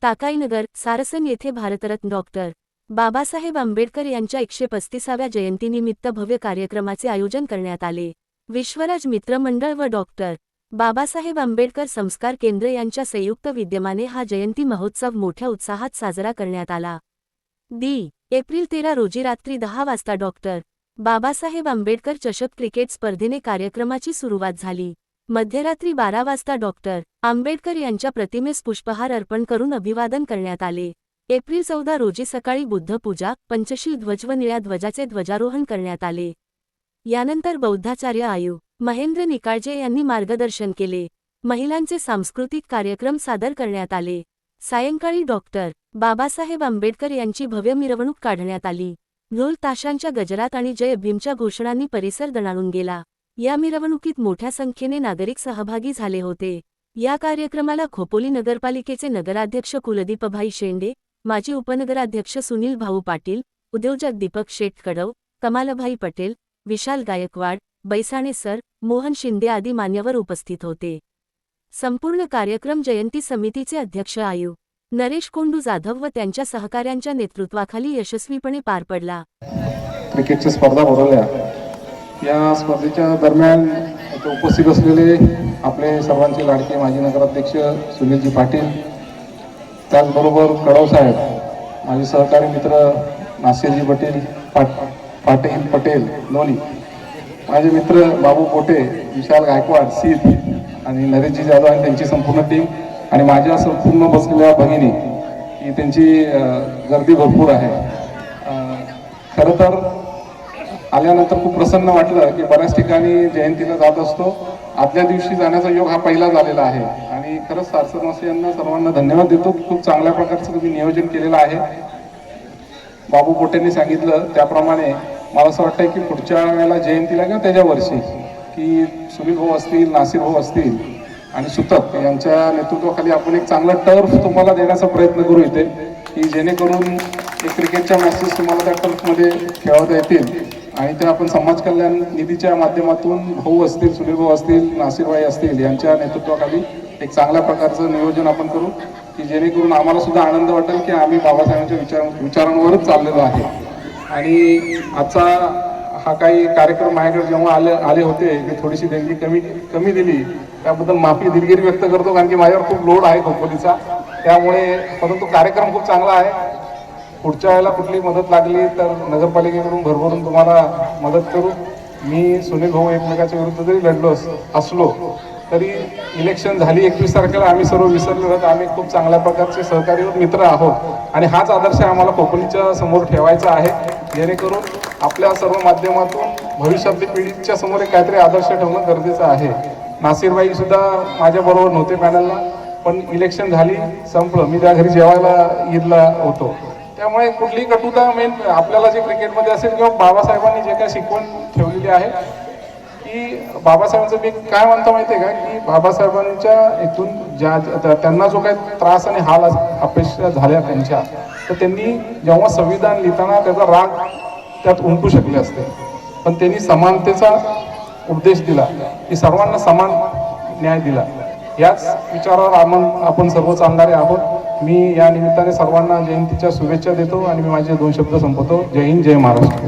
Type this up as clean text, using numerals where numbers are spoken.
ताकाईनगर, सारसन येथे भारतरत्न डॉक्टर बाबासाहेब आंबेडकर यांच्या 135व्या जयंतीनिमित्त भव्य कार्यक्रमाचे आयोजन करण्यात आले। विश्वराज मित्र मंडळ व डॉक्टर बाबासाहेब आंबेडकर संस्कार केंद्र यांच्या संयुक्त विद्यमाने हा जयंती महोत्सव मोठ्या उत्साहात साजरा करण्यात आला। एप्रिल 13 रोजी रात्री 10 वाजता डॉक्टर बाबासाहेब आंबेडकर चषक क्रिकेट स्पर्धेने कार्यक्रमाची सुरुवात झाली। मध्यरात्री 12 वाजता डॉक्टर आंबेडकर यांच्या प्रतिमेस पुष्पहार अर्पण करून अभिवादन करण्यात आले। एप्रिल 14 रोजी सकाळी बुद्धपूजा, पंचशील ध्वज व निळ्या ध्वजाचे ध्वजारोहण करण्यात आले। यानंतर बौद्धाचार्य आयु महेंद्र निकाळजे यांनी मार्गदर्शन केले। महिलांचे सांस्कृतिक कार्यक्रम सादर करण्यात आले। सायंकाळी डॉक्टर बाबासाहेब आंबेडकर यांची भव्य मिरवणूक काढण्यात आली। ढोल ताशांच्या गजरात आणि जय भीमच्या घोषणांनी परिसर दणाणून गेला। या मिरवणुकीत मोठ्या संख्येने नागरिक सहभागी झाले होते। या कार्यक्रमाला खोपोली नगरपालिकेचे नगराध्यक्ष कुलदीपभाई शेंडे, माजी उपनगराध्यक्ष सुनील भाऊ पाटील, उद्योजक दीपक शेटकडव, कमालभाई पटेल, विशाल गायकवाड, बैसाणे सर, मोहन शिंदे आदी मान्यवर उपस्थित होते। संपूर्ण कार्यक्रम जयंती समितीचे अध्यक्ष आयु नरेश कोंडू जाधव व त्यांच्या सहकाऱ्यांच्या नेतृत्वाखाली यशस्वीपणे पार पडला। क्रिकेटच्या स्पर्धा भरवल्या। या स्पर्धेच्या दरम्यान उपस्थित असलेले आपले सर्वांचे लाडके माजी नगराध्यक्ष सुनीलजी पाटील, त्याचबरोबर कडव साहेब, माझे सहकारी मित्र नासिरजी पाटील पटेल लोणी, माझे मित्र बाबू पोटे, विशाल गायकवाड सीत आणि नरेशजी जाधव आणि त्यांची संपूर्ण टीम आणि माझ्या संपूर्ण बसलेल्या भगिनी, ही त्यांची गर्दी भरपूर आहे। खरं तर आल्यानंतर खूप प्रसन्न वाटलं की बऱ्याच ठिकाणी जयंतीला जात असतो, आदल्या दिवशी जाण्याचा योग हा पहिला झालेला आहे आणि खरंच सारसनवासियांना सर्वांना धन्यवाद देतो। खूप चांगल्या प्रकारचं तुम्ही नियोजन केलेलं आहे। बाबू पोटेंनी सांगितलं त्याप्रमाणे मला असं वाटतं की पुढच्या वेळेला जयंतीला किंवा त्याच्या वर्षी की सुनील भाऊ असतील, नासिर भाऊ असतील आणि सुतक यांच्या नेतृत्वाखाली आपण एक चांगला टर्फ तुम्हाला देण्याचा प्रयत्न करू इथे, की जेणेकरून एक क्रिकेटच्या मॅचेस तुम्हाला त्या टर्फमध्ये खेळवता येतील आणि ते आपण समाज कल्याण निधीच्या माध्यमातून भाऊ असतील, सुनील भाऊ असतील, नासिरभाई असतील यांच्या नेतृत्वाखाली एक चांगल्या प्रकारचं नियोजन आपण करू, की जेणेकरून आम्हाला सुद्धा आनंद वाटेल की आम्ही बाबासाहेबांच्या विचारांवरच चाललेलो आहे। आणि आजचा हा काही कार्यक्रम माझ्याकडे जेव्हा आले होते की थोडीशी देणगी कमी दिली, त्याबद्दल माफी दिलगिरी व्यक्त करतो, कारण की माझ्यावर खूप लोड आहे खोपोलीचा, त्यामुळे परंतु कार्यक्रम खूप चांगला आहे। पुढच्या वेळेला कुठली मदत लागली तर नगरपालिकेकडून भरभरून तुम्हाला मदत करू। मी सुनील भाऊ एकमेकाच्या विरुद्ध जरी लढलो असलो तरी इलेक्शन झाली 21 तारखेला, आम्ही सर्व विसरले होत, आम्ही खूप चांगल्या प्रकारचे सहकारी मित्र आहोत आणि हाच आदर्श आम्हाला खोपोलीच्या समोर ठेवायचा आहे, जेणेकरून आपल्या सर्व माध्यमातून भविष्यातल्या पिढीच्या समोर एक काहीतरी आदर्श ठेवणं गरजेचं आहे। नासिरबाई सुद्धा माझ्याबरोबर नव्हते पॅनलला, पण इलेक्शन झाली, संपलं, मी त्या घरी जेवायला ईदला होतो, त्यामुळे कुठलीही कटुता मेन आपल्याला जे क्रिकेटमध्ये असेल किंवा बाबासाहेबांनी जे काही शिकवण ठेवलेली आहे की बाबासाहेबांचं मी काय म्हणतो माहिती आहे का, की बाबासाहेबांच्या इथून त्यांना जो काही त्रास आणि हाल अपेक्षा झाल्या त्यांच्या, तर त्यांनी जेव्हा संविधान लिहिताना त्याचा राग त्यात उमटू शकले असते, पण त्यांनी समानतेचा उपदेश दिला की सर्वांना समान न्याय दिला। याच विचारावर आपण सर्व चालणारे आहोत। मी या निमित्ताने सर्वांना जयंतीच्या शुभेच्छा देतो आणि मी माझे 2 शब्द संपवतो। जय हिंद, जय महाराष्ट्र।